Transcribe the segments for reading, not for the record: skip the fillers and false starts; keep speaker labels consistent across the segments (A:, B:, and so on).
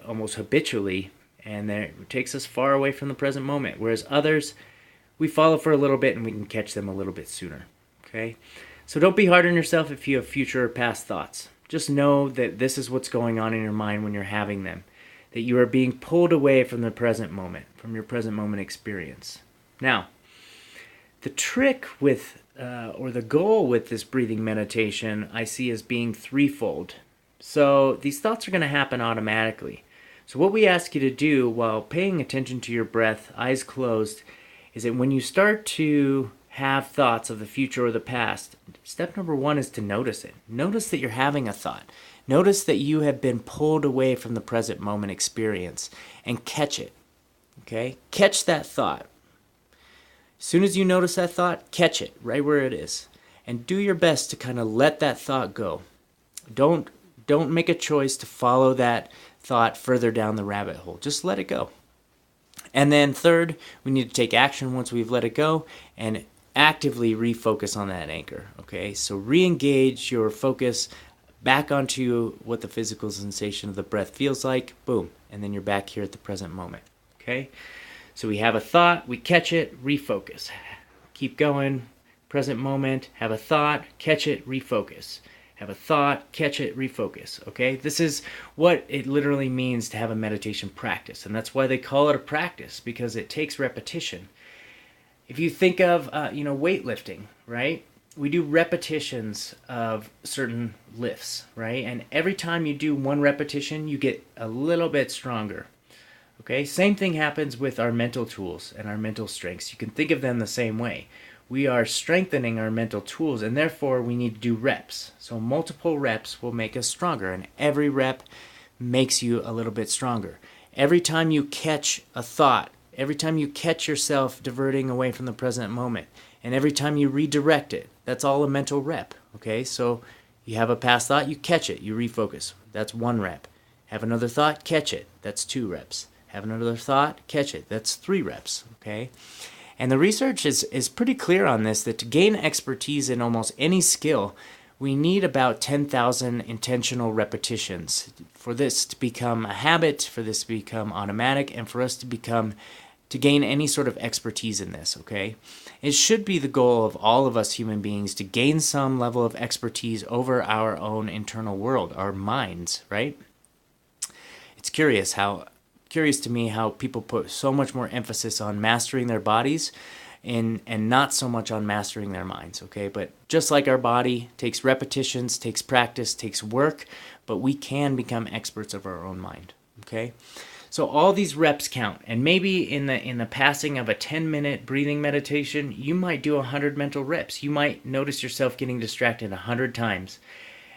A: almost habitually, and it takes us far away from the present moment. Whereas others, we follow for a little bit and we can catch them a little bit sooner. Okay? So don't be hard on yourself if you have future or past thoughts. Just know that this is what's going on in your mind when you're having them. That you are being pulled away from the present moment, from your present moment experience. Now, the trick with, or the goal with this breathing meditation, I see as being threefold. So these thoughts are going to happen automatically. So what we ask you to do while paying attention to your breath, eyes closed, is that when you start to have thoughts of the future or the past, step number one is to notice it. Notice that you're having a thought. Notice that you have been pulled away from the present moment experience and catch it. Okay? Catch that thought. As soon as you notice that thought, catch it right where it is. And do your best to kind of let that thought go. Don't make a choice to follow that thought further down the rabbit hole. Just let it go. And then third, we need to take action once we've let it go and actively refocus on that anchor. Okay? So re-engage your focus back onto what the physical sensation of the breath feels like. Boom. And then you're back here at the present moment. Okay? So we have a thought, we catch it, refocus. Keep going, present moment, have a thought, catch it, refocus. Have a thought, catch it, refocus. Okay? This is what it literally means to have a meditation practice. And that's why they call it a practice, because it takes repetition. If you think of, weightlifting, right? We do repetitions of certain lifts, right? And every time you do one repetition, you get a little bit stronger. Okay, same thing happens with our mental tools and our mental strengths. You can think of them the same way. We are strengthening our mental tools, and therefore we need to do reps. So multiple reps will make us stronger, and every rep makes you a little bit stronger. Every time you catch a thought, every time you catch yourself diverting away from the present moment, and every time you redirect it, that's all a mental rep. Okay, so you have a past thought, you catch it, you refocus. That's one rep. Have another thought, catch it. That's 2 reps. Have another thought, catch it. That's 3 reps, okay? And the research is pretty clear on this, that to gain expertise in almost any skill, we need about 10,000 intentional repetitions for this to become a habit, for this to become automatic, and for us to gain any sort of expertise in this, okay? It should be the goal of all of us human beings to gain some level of expertise over our own internal world, our minds, right? It's curious to me how people put so much more emphasis on mastering their bodies and not so much on mastering their minds, okay? But just like our body takes repetitions, takes practice, takes work, but we can become experts of our own mind, okay? So all these reps count, and maybe in the passing of a 10-minute breathing meditation, you might do 100 mental reps. You might notice yourself getting distracted 100 times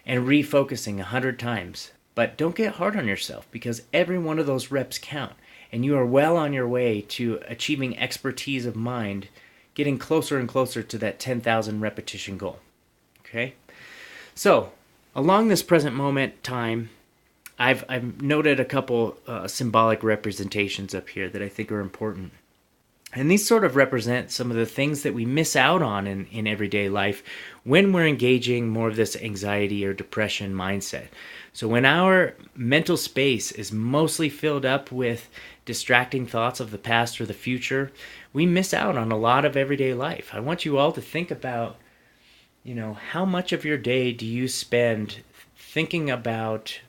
A: and refocusing 100 times. But don't get hard on yourself, because every one of those reps count, and you are well on your way to achieving expertise of mind, getting closer and closer to that 10,000 repetition goal. Okay? So, along this present moment time, I've noted a couple symbolic representations up here that I think are important. And these sort of represent some of the things that we miss out on in everyday life when we're engaging more of this anxiety or depression mindset. So when our mental space is mostly filled up with distracting thoughts of the past or the future, we miss out on a lot of everyday life. I want you all to think about, how much of your day do you spend thinking about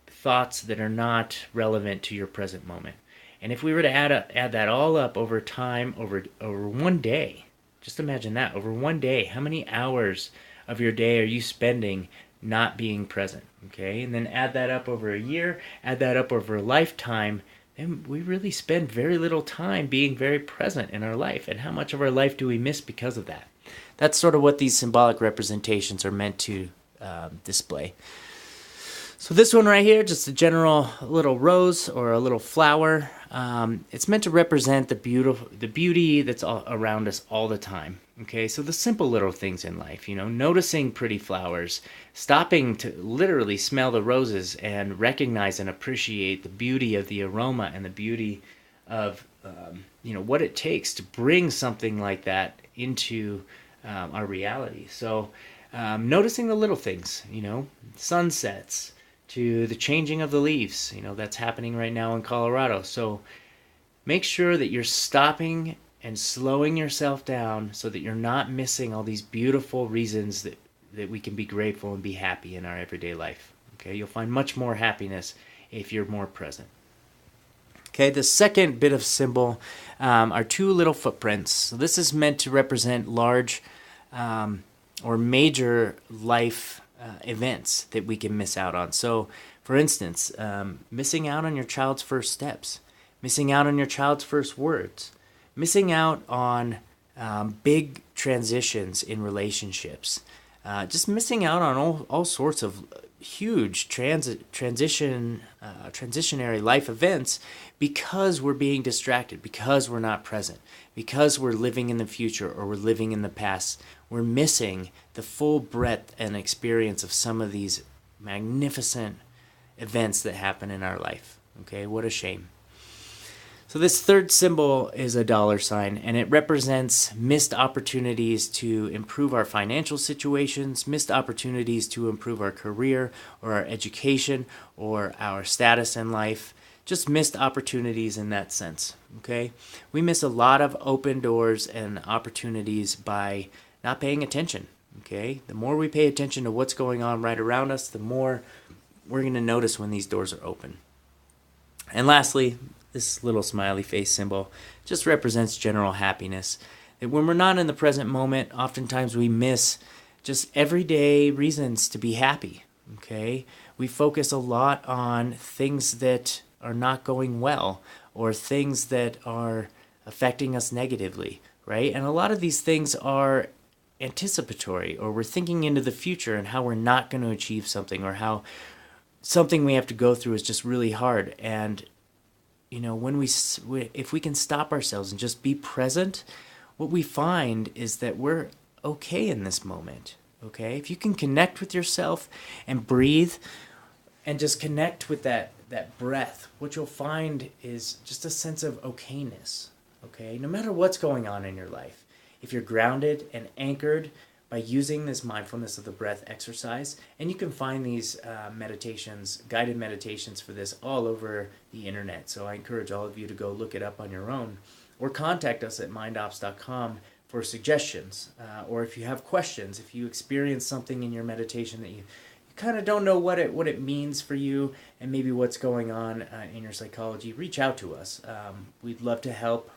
A: thoughts that are not relevant to your present moment? And if we were to add that all up over time, over one day, just imagine that, over one day, how many hours of your day are you spending not being present, okay? And then add that up over a year, add that up over a lifetime, then we really spend very little time being very present in our life. And how much of our life do we miss because of that? That's sort of what these symbolic representations are meant to display. So this one right here, just a general little rose or a little flower. It's meant to represent the beauty that's all around us all the time. Okay, so the simple little things in life, noticing pretty flowers, stopping to literally smell the roses and recognize and appreciate the beauty of the aroma and the beauty of, what it takes to bring something like that into our reality. So noticing the little things, sunsets, to the changing of the leaves. That's happening right now in Colorado. So make sure that you're stopping and slowing yourself down so that you're not missing all these beautiful reasons that we can be grateful and be happy in our everyday life. Okay, you'll find much more happiness if you're more present. Okay, the second bit of symbol are two little footprints. So this is meant to represent large or major life events that we can miss out on. So, for instance, missing out on your child's first steps, missing out on your child's first words, missing out on big transitions in relationships, just missing out on all sorts of huge transitionary life events because we're being distracted, because we're not present, because we're living in the future or we're living in the past. We're missing the full breadth and experience of some of these magnificent events that happen in our life. Okay, what a shame. So this third symbol is a dollar sign, and it represents missed opportunities to improve our financial situations, missed opportunities to improve our career or our education or our status in life, just missed opportunities in that sense, okay? We miss a lot of open doors and opportunities by not paying attention, okay? The more we pay attention to what's going on right around us, the more we're going to notice when these doors are open. And lastly, this little smiley face symbol just represents general happiness. That when we're not in the present moment, oftentimes we miss just everyday reasons to be happy, okay? We focus a lot on things that are not going well or things that are affecting us negatively, right? And a lot of these things are anticipatory, or we're thinking into the future and how we're not going to achieve something, or how something we have to go through is just really hard. And when if we can stop ourselves and just be present, what we find is that we're okay in this moment, okay? If you can connect with yourself and breathe and just connect with that breath, what you'll find is just a sense of okayness, okay? No matter what's going on in your life, if you're grounded and anchored by using this mindfulness of the breath exercise, and you can find these meditations, guided meditations for this all over the internet. So I encourage all of you to go look it up on your own, or contact us at mindops.com for suggestions, or if you have questions, if you experience something in your meditation that you kind of don't know what it means for you and maybe what's going on in your psychology, reach out to us. We'd love to help.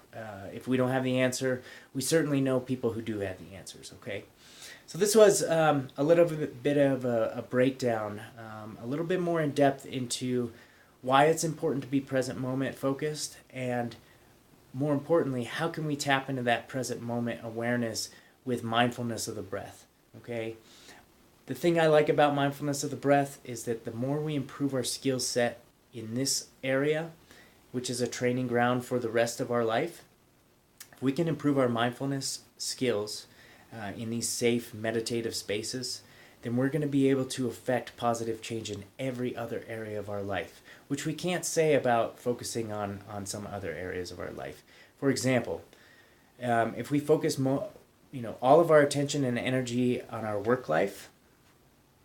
A: If we don't have the answer, we certainly know people who do have the answers, okay? So this was a little bit of a breakdown, a little bit more in depth into why it's important to be present moment focused, and more importantly, how can we tap into that present moment awareness with mindfulness of the breath, okay? The thing I like about mindfulness of the breath is that the more we improve our skill set in this area, which is a training ground for the rest of our life, if we can improve our mindfulness skills in these safe meditative spaces, then we're going to be able to affect positive change in every other area of our life, which we can't say about focusing on some other areas of our life. For example, if we focus all of our attention and energy on our work life,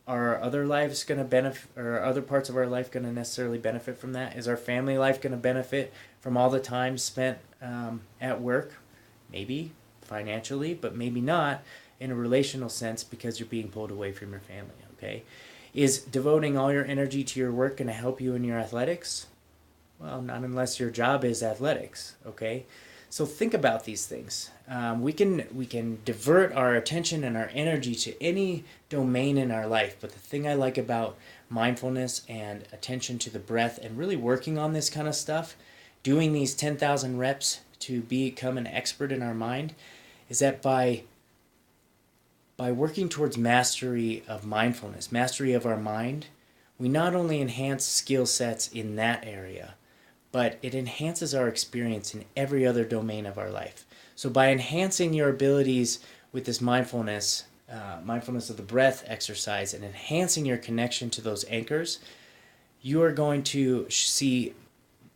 A: are our other lives going to benefit, or are other parts of our life going to necessarily benefit from that? Is our family life going to benefit from all the time spent at work? Maybe financially, but maybe not in a relational sense, because you're being pulled away from your family, okay? Is devoting all your energy to your work going to help you in your athletics? Well, not unless your job is athletics, okay? So think about these things. We can divert our attention and our energy to any domain in our life, but the thing I like about mindfulness and attention to the breath and really working on this kind of stuff, doing these 10,000 reps to become an expert in our mind, is that by working towards mastery of mindfulness, mastery of our mind, we not only enhance skill sets in that area, but it enhances our experience in every other domain of our life. So by enhancing your abilities with this mindfulness of the breath exercise, and enhancing your connection to those anchors, you are going to see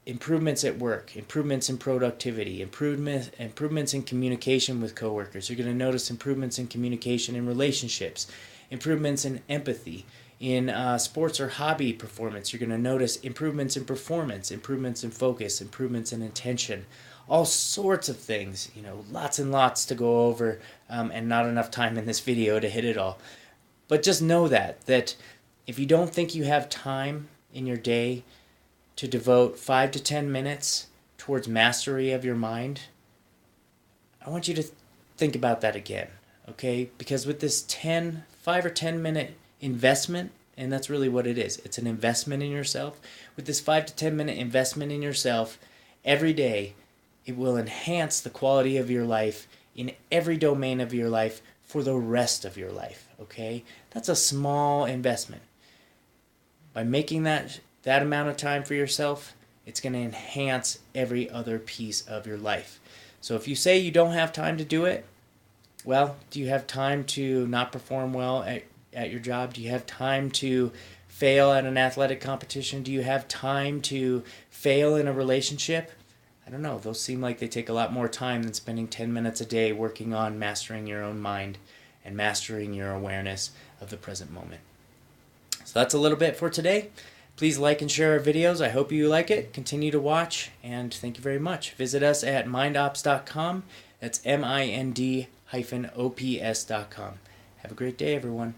A: improvements at work, improvements in productivity, improvements in communication with coworkers. You're going to notice improvements in communication in relationships, improvements in empathy, In sports or hobby performance, you're going to notice improvements in performance, improvements in focus, improvements in attention, all sorts of things. Lots and lots to go over, and not enough time in this video to hit it all. But just know that if you don't think you have time in your day to devote 5 to 10 minutes towards mastery of your mind, I want you to think about that again, okay? Because with this 5 or 10 minute investment, and that's really what it is, it's an investment in yourself. With this 5 to 10 minute investment in yourself every day, it will enhance the quality of your life in every domain of your life for the rest of your life, okay? That's a small investment. By making that amount of time for yourself, it's going to enhance every other piece of your life. So if you say you don't have time to do it, well, do you have time to not perform well at your job? Do you have time to fail at an athletic competition? Do you have time to fail in a relationship? I don't know. Those seem like they take a lot more time than spending 10 minutes a day working on mastering your own mind and mastering your awareness of the present moment. So that's a little bit for today. Please like and share our videos. I hope you like it. Continue to watch, and thank you very much. Visit us at mindops.com. That's mind-ops.com. Have a great day, everyone.